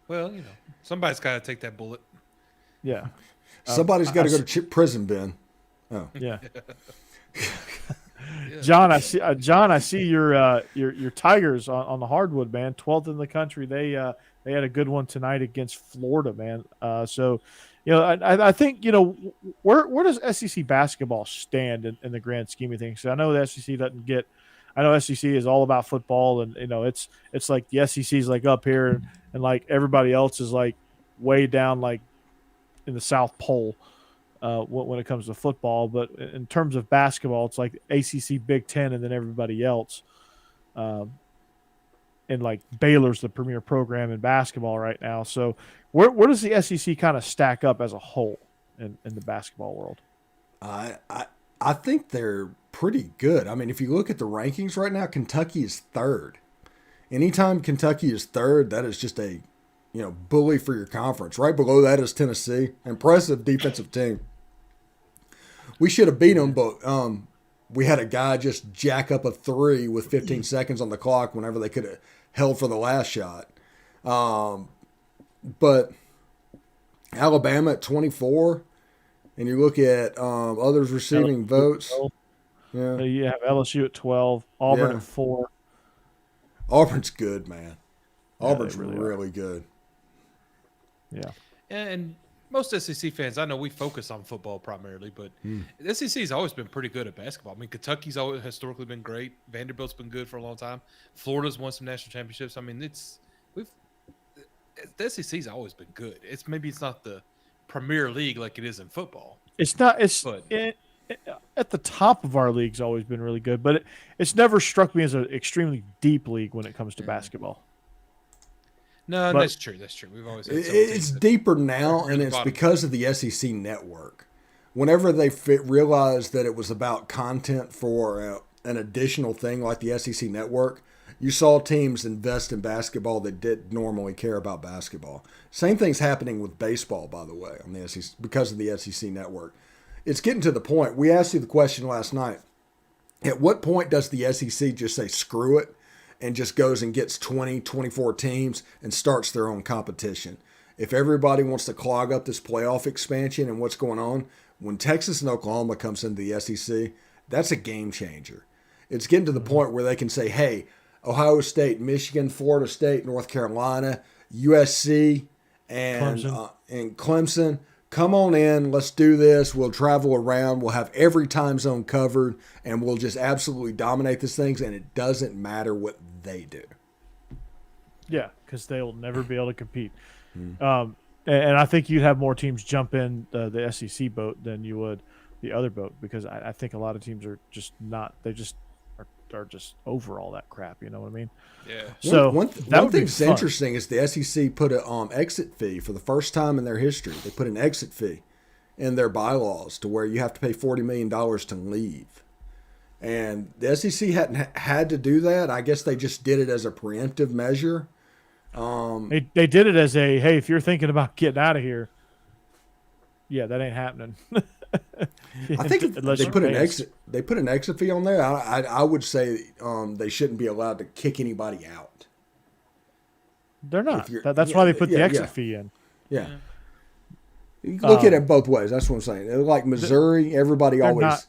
Well, somebody's got to take that bullet. Yeah. Somebody's got to go to prison, Ben. Oh, Yeah. Yeah. John, I see your Tigers on the hardwood, man. 12th in the country. They had a good one tonight against Florida, man. So, I think where does SEC basketball stand in the grand scheme of things? So I know the SEC doesn't get. I know SEC is all about football, and it's like the SEC is like up here, and like everybody else is like way down like in the South Pole. When it comes to football, but in terms of basketball, it's like ACC, Big Ten, and then everybody else. And like Baylor's the premier program in basketball right now. So where does the SEC kind of stack up as a whole in the basketball world? I think they're pretty good. I mean, if you look at the rankings right now, Kentucky is third. Anytime Kentucky is third, that is just a bully for your conference. Right below that is Tennessee. Impressive defensive team. We should have beat them, but we had a guy just jack up a 3 with 15 seconds on the clock whenever they could have held for the last shot. But Alabama at 24, and you look at others receiving votes. Yeah, You have LSU at 12, Auburn Yeah. at 4. Auburn's good, man. Yeah, Auburn's they really really good. Yeah. And most SEC fans, I know we focus on football primarily, but the SEC has always been pretty good at basketball. I mean, Kentucky's always historically been great. Vanderbilt's been good for a long time. Florida's won some national championships. I mean, the SEC's always been good. It's not the Premier League like it is in football. It's not. But- At the top of our league's always been really good, but it's never struck me as an extremely deep league when it comes to basketball. No, But- that's true. That's true. We've always had some It's teams that- deeper now, really and it's bottom. because of the SEC network. Whenever they realized that it was about content for an additional thing like the SEC network, you saw teams invest in basketball that didn't normally care about basketball. Same thing's happening with baseball, by the way, on the SEC because of the SEC network. It's getting to the point. We asked you the question last night. At what point does the SEC just say screw it and just goes and gets 20, 24 teams and starts their own competition? If everybody wants to clog up this playoff expansion and what's going on, when Texas and Oklahoma comes into the SEC, that's a game changer. It's getting to the point where they can say, hey, Ohio State, Michigan, Florida State, North Carolina, USC, and Clemson, come on in, let's do this. We'll travel around. We'll have every time zone covered, and we'll just absolutely dominate these things, and it doesn't matter what they do. Yeah, because they'll never be able to compete. And I think you'd have more teams jump in the SEC boat than you would the other boat, because I think a lot of teams are just not. They just are just over all that crap. You know what I mean? Yeah. So one that would thing be that's fun. interesting is the SEC put an exit fee for the first time in their history. They put an exit fee in their bylaws to where you have to pay $40 million to leave. And the SEC hadn't had to do that. I guess they just did it as a preemptive measure. They did it as a, hey, if you're thinking about getting out of here, yeah, that ain't happening. I think if Unless they you put an pay us. exit. They put an exit fee on there. I would say they shouldn't be allowed to kick anybody out. They're not. If you're- That's why they put the yeah, exit yeah. fee in. Yeah. You can look at it both ways. That's what I'm saying. Like Missouri, everybody they're always. not-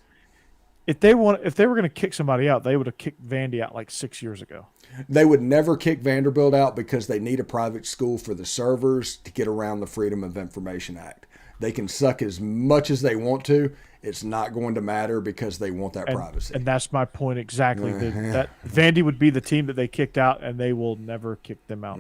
if they were going to kick somebody out, they would have kicked Vandy out like 6 years ago. They would never kick Vanderbilt out because they need a private school for the servers to get around the Freedom of Information Act. They can suck as much as they want to. It's not going to matter because they want that privacy. And that's my point exactly. That Vandy would be the team that they kicked out, and they will never kick them out.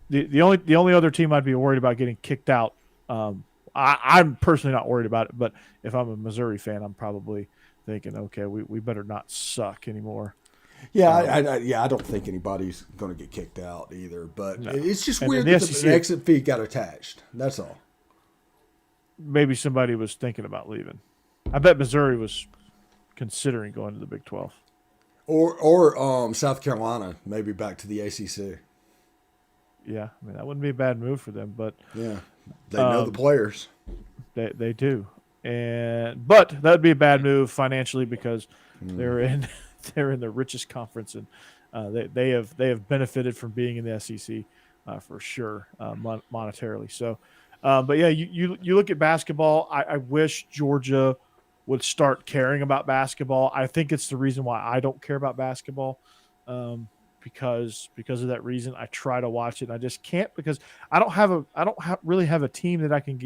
The only other team I'd be worried about getting kicked out. I'm personally not worried about it, but if I'm a Missouri fan, I'm probably thinking, okay, we better not suck anymore. Yeah, I don't think anybody's going to get kicked out either. But it's just And weird the that SEC the exit fee got attached. That's all. Maybe somebody was thinking about leaving. I bet Missouri was considering going to the Big 12. Or South Carolina, maybe back to the ACC. Yeah, I mean, that wouldn't be a bad move for them, but Yeah, they know the players. they do. But that would be a bad move financially because they're in the richest conference, and they have benefited from being in the SEC for sure monetarily. So, but yeah, you look at basketball. I wish Georgia would start caring about basketball. I think it's the reason why I don't care about basketball, because of that reason. I try to watch it, and I just can't because I don't really have a team that I can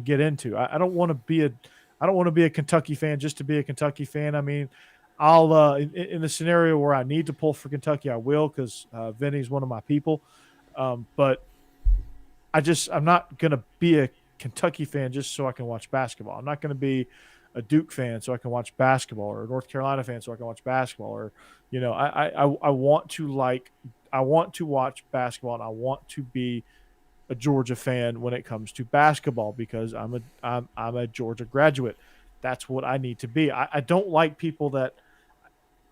get into. I don't want to be a Kentucky fan just to be a Kentucky fan. I mean, I'll in the scenario where I need to pull for Kentucky, I will because Vinny's one of my people. But I'm not gonna be a Kentucky fan just so I can watch basketball. I'm not gonna be a Duke fan so I can watch basketball, or a North Carolina fan so I can watch basketball, or I want to watch basketball, and I want to be a Georgia fan when it comes to basketball because I'm a Georgia graduate. That's what I need to be. I don't like people that,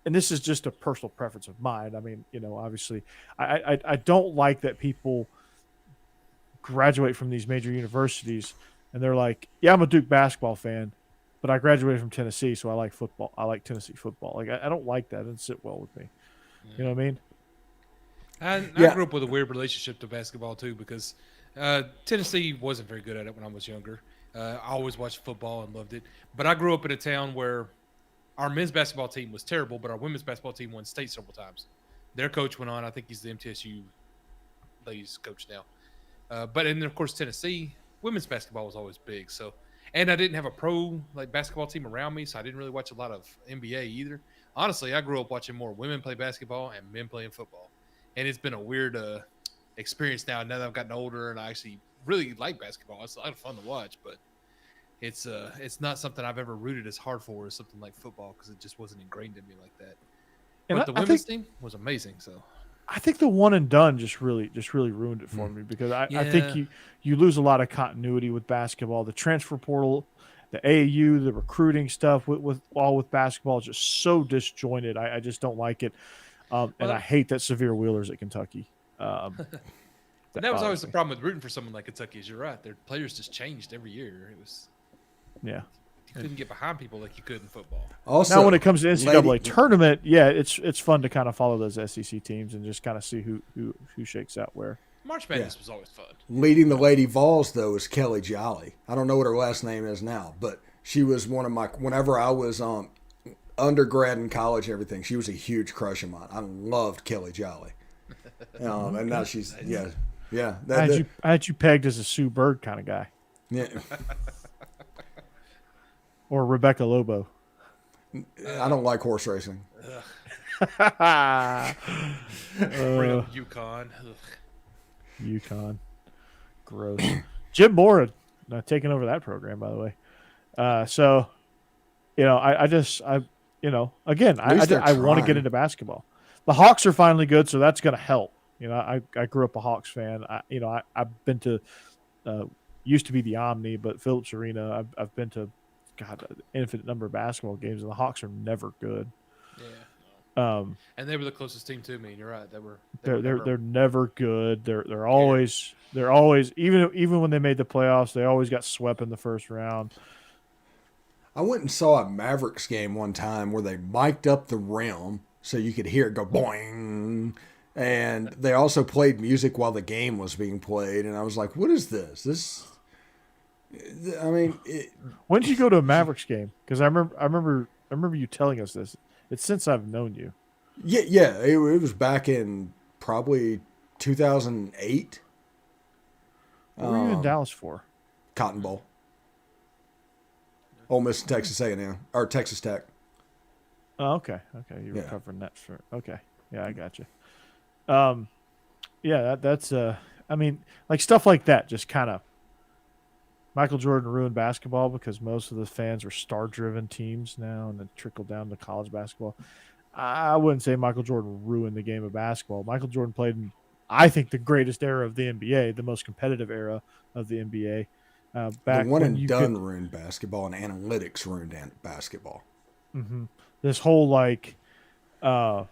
and this is just a personal preference of mine. I mean, obviously, I don't like that people graduate from these major universities and they're like, yeah, I'm a Duke basketball fan, but I graduated from Tennessee, so I like football. I like Tennessee football. Like I don't like that. It doesn't sit well with me. You know what I mean? I grew up with a weird relationship to basketball too because Tennessee wasn't very good at it when I was younger. I always watched football and loved it. But I grew up in a town where our men's basketball team was terrible, but our women's basketball team won state several times. Their coach went on. I think he's the MTSU ladies coach now. But then, of course, Tennessee, women's basketball was always big. So, and I didn't have a pro basketball team around me, so I didn't really watch a lot of NBA either. Honestly, I grew up watching more women play basketball and men playing football. And it's been a weird experience now that I've gotten older and I actually really like basketball. It's a lot of fun to watch, but it's not something I've ever rooted as hard for as something like football because it just wasn't ingrained in me like that. And but the women's team was amazing. So I think the one and done just really ruined it for me because I think you lose a lot of continuity with basketball. The transfer portal, the AAU, the recruiting stuff with basketball is just so disjointed. I just don't like it. And I hate that Severe Wheeler's at Kentucky. That was always the problem with rooting for someone like Kentucky. Is you're right, their players just changed every year. It was you couldn't get behind people like you could in football. Also, now when it comes to NCAA tournament, it's fun to kind of follow those SEC teams and just kind of see who shakes out where. March Madness was always fun. Leading the Lady Vols though is Kelly Jolly. I don't know what her last name is now, but she was one of my whenever I was undergrad in college and everything. She was a huge crush of mine. I loved Kelly Jolly. And now she's yeah. I had you pegged as a Sue Bird kind of guy. Yeah. Or Rebecca Lobo. I don't like horse racing. Bring up UConn. UConn. Gross. Jim Moore taking over that program, by the way. So, I want to get into basketball. The Hawks are finally good, so that's going to help. I grew up a Hawks fan. I've been to used to be the Omni, but Phillips Arena. I've been to infinite number of basketball games, and the Hawks are never good. Yeah. And they were the closest team to me. You're right. They're never good. They're always even when they made the playoffs, they always got swept in the first round. I went and saw a Mavericks game one time where they mic'd up the rim so you could hear it go boing. And they also played music while the game was being played. And I was like, what is this? I mean, When did you go to a Mavericks game? Because I remember you telling us this. It's since I've known you. yeah, it was back in probably 2008. What were you in Dallas for? Cotton Bowl. Ole Miss and Texas A&M or Texas Tech. Oh, okay. Okay, you were Yeah. covering that for. Okay, yeah, I got you. Yeah, that's I mean, like stuff like that, just kind of. Michael Jordan ruined basketball because most of the fans are star-driven teams now, and then trickled down to college basketball. I wouldn't say Michael Jordan ruined the game of basketball. Michael Jordan played in, I think, the greatest era of the NBA, the most competitive era of the NBA. The Back one when and you done could, ruined basketball, and analytics ruined basketball. this whole like, and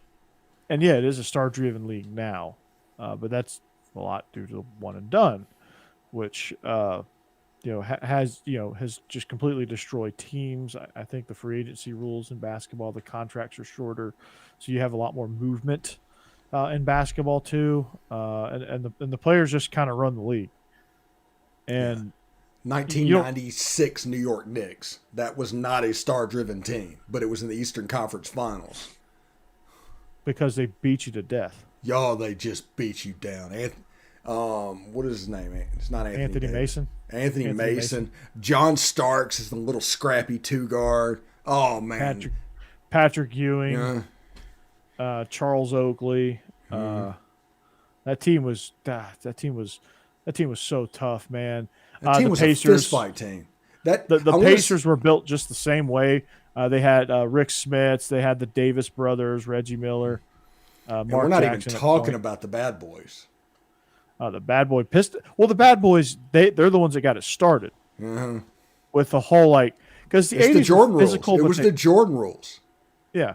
yeah, it is a star-driven league now, but that's a lot due to one and done, which has just completely destroyed teams. I think the free agency rules in basketball, the contracts are shorter, so you have a lot more movement in basketball too, and the players just kind of run the league. And you don't 1996 New York Knicks. That was not a star-driven team, but it was in the Eastern Conference Finals. because they beat you to death. Y'all, they just beat you down. What is his name? It's not Anthony. Anthony Davis. Mason. Anthony Anthony Mason. John Starks is the little scrappy two guard. Oh man. Patrick Ewing. Yeah. Charles Oakley. That team was so tough, man. That team the was Pacers, a fist fight team. The Pacers were built just the same way. They had Rick Smits. They had the Davis brothers, Reggie Miller, Mark we're not Jackson even at talking point. about the bad boys. The bad boy Piston. Well, the bad boys, they're the ones that got it started with the whole like because the It's 80s the Jordan were rules. physical. It was the Jordan rules. Yeah.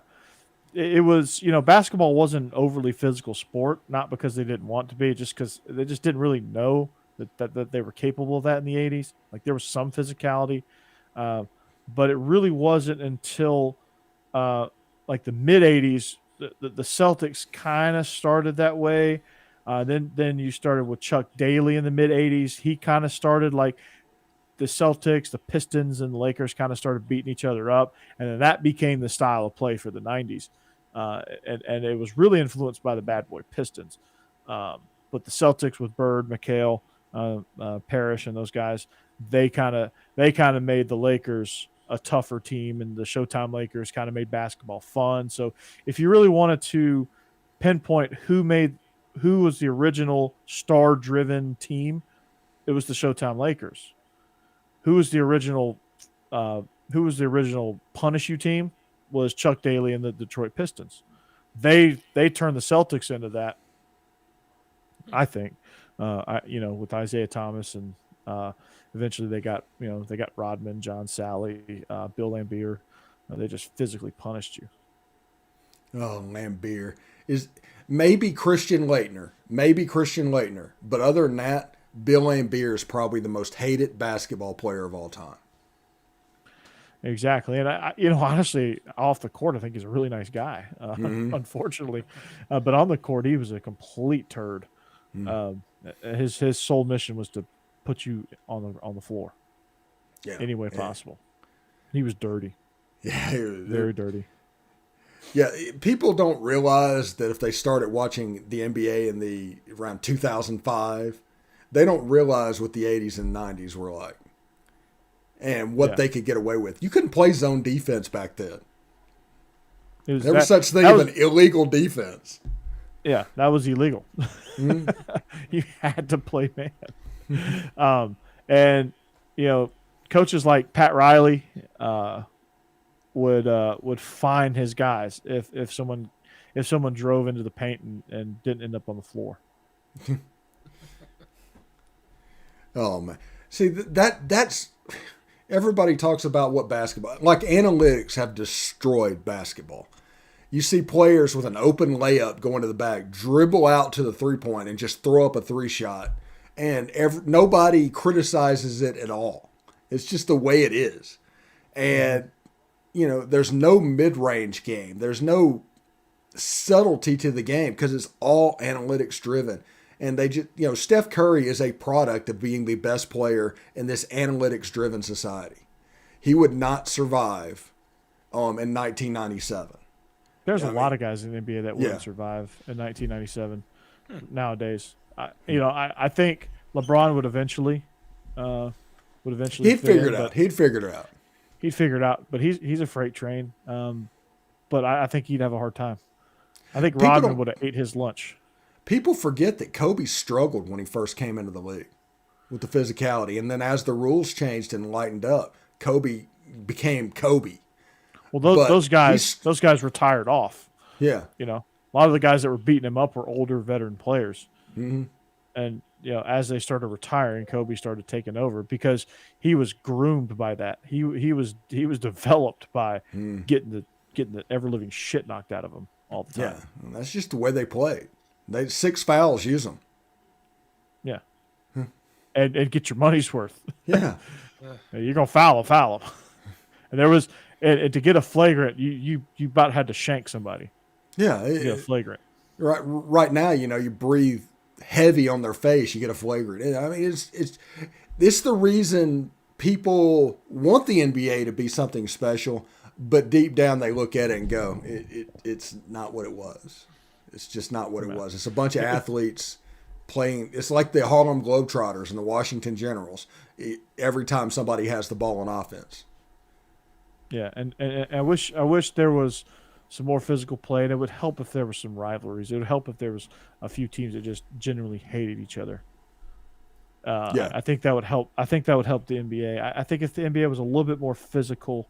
It was, basketball wasn't an overly physical sport, not because they didn't want to be, just because they just didn't really know that they were capable of that in the 80s. Like there was some physicality, but it really wasn't until like the mid 80s, the Celtics kind of started that way. Then you started with Chuck Daly in the mid 80s. He kind of started like the Celtics, the Pistons, and the Lakers kind of started beating each other up. And then that became the style of play for the 90s. And it was really influenced by the bad boy Pistons. But the Celtics with Bird, McHale, Parrish, and those guys, they kind of made the Lakers a tougher team, and the Showtime Lakers kind of made basketball fun. So if you really wanted to pinpoint who was the original star-driven team, it was the Showtime Lakers. Who was the original punish you team? Was Chuck Daly and the Detroit Pistons. They turned the Celtics into that. I think, with Isaiah Thomas and eventually they got Rodman, John Sally, Bill Laimbeer. They just physically punished you. Oh, Lambeer is maybe Christian Laettner, but other than that, Bill Laimbeer is probably the most hated basketball player of all time. Exactly, and honestly, off the court, I think he's a really nice guy. Unfortunately, but on the court, he was a complete turd. His sole mission was to put you on the floor, any way possible. He was dirty. Yeah, very dirty. Yeah, people don't realize that if they started watching the NBA in around 2005, they don't realize what the 80s and 90s were like. And what they could get away with. You couldn't play zone defense back then. There was such thing as an illegal defense. Yeah, that was illegal. You had to play man. And coaches like Pat Riley would fine his guys if someone drove into the paint and didn't end up on the floor. Oh man, see that's. Everybody talks about what basketball, like analytics have destroyed basketball. You see players with an open layup going to the back, dribble out to the 3-point and just throw up a 3-shot. And nobody criticizes it at all. It's just the way it is. And, there's no mid-range game. There's no subtlety to the game because it's all analytics driven. And they just, Steph Curry is a product of being the best player in this analytics-driven society. He would not survive in 1997. There's a lot of guys in the NBA that wouldn't Yeah. survive in 1997 nowadays. I think LeBron would eventually He'd figure it out. He'd figure it out. He'd figure it out, but he's a freight train. But I think he'd have a hard time. I think Rodman would have ate his lunch. People forget that Kobe struggled when he first came into the league with the physicality. And then as the rules changed and lightened up, Kobe became Kobe. Well, those guys retired off. Yeah. A lot of the guys that were beating him up were older veteran players. Mm-hmm. And, as they started retiring, Kobe started taking over because he was groomed by that. He was developed by getting the ever living shit knocked out of him all the time. Yeah. And that's just the way they played. 6 fouls, use them. Yeah. And get your money's worth. Yeah. You're going to foul him. And there was, and to get a flagrant, you about had to shank somebody. Yeah. To get a flagrant. Right now, you breathe heavy on their face, you get a flagrant. I mean, it's the reason people want the NBA to be something special, but deep down they look at it and go, it's not what it was. It's just not what it was. It's a bunch of athletes playing. It's like the Harlem Globetrotters and the Washington Generals. Every time somebody has the ball on offense. Yeah, and I wish there was some more physical play, and it would help if there were some rivalries. It would help if there was a few teams that just genuinely hated each other. I think that would help. I think that would help the NBA. I think if the NBA was a little bit more physical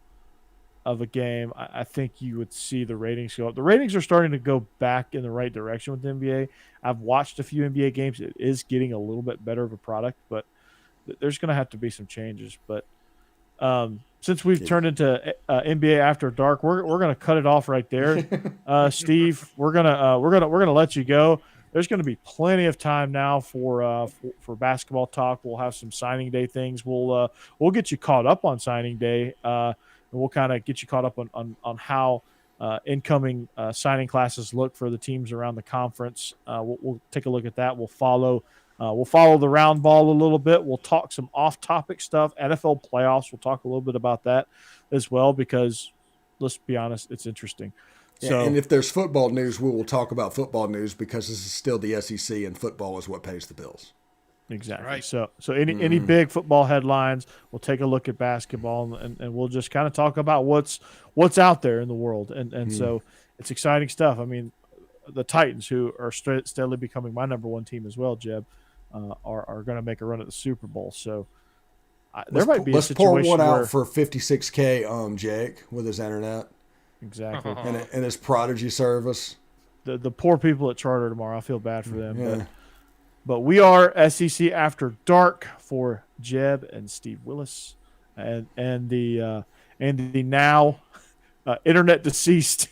of a game, I think you would see the ratings go up. The ratings are starting to go back in the right direction with the NBA. I've watched a few NBA games. It is getting a little bit better of a product, but there's going to have to be some changes. But since we've turned into NBA After Dark, we're going to cut it off right there. Steve, we're gonna let you go. There's going to be plenty of time now for basketball talk. We'll have some signing day things. We'll get you caught up on signing day. And we'll kind of get you caught up on how incoming signing classes look for the teams around the conference. We'll take a look at that. We'll follow the round ball a little bit. We'll talk some off-topic stuff. NFL playoffs. We'll talk a little bit about that as well because, let's be honest, it's interesting. Yeah, and if there's football news, we will talk about football news because this is still the SEC and football is what pays the bills. Exactly. Right. So any big football headlines, we'll take a look at basketball and we'll just kind of talk about what's out there in the world. And so it's exciting stuff. I mean, the Titans, who are steadily becoming my number one team as well, Jeb, are going to make a run at the Super Bowl. So there might be a situation let's pour one where, out for $56K, Jake, with his internet. Exactly. And his Prodigy service. The poor people at Charter tomorrow, I feel bad for them. Yeah. But we are SEC After Dark for Jeb and Steve Willis, and the now internet deceased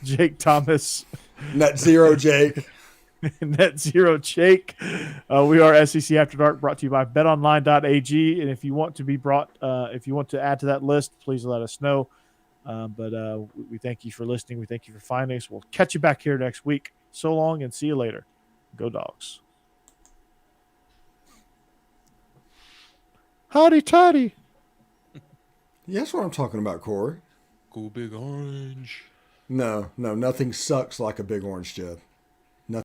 Jake Thomas. Net zero Jake. Net zero Jake. We are SEC After Dark, brought to you by BetOnline.ag. And if you want to add to that list, please let us know. But we thank you for listening. We thank you for finding us. We'll catch you back here next week. So long and see you later. Go Dogs. Howdy toddy. Yeah, that's what I'm talking about, Corey. Go Big Orange. No, nothing sucks like a big orange, Jeb.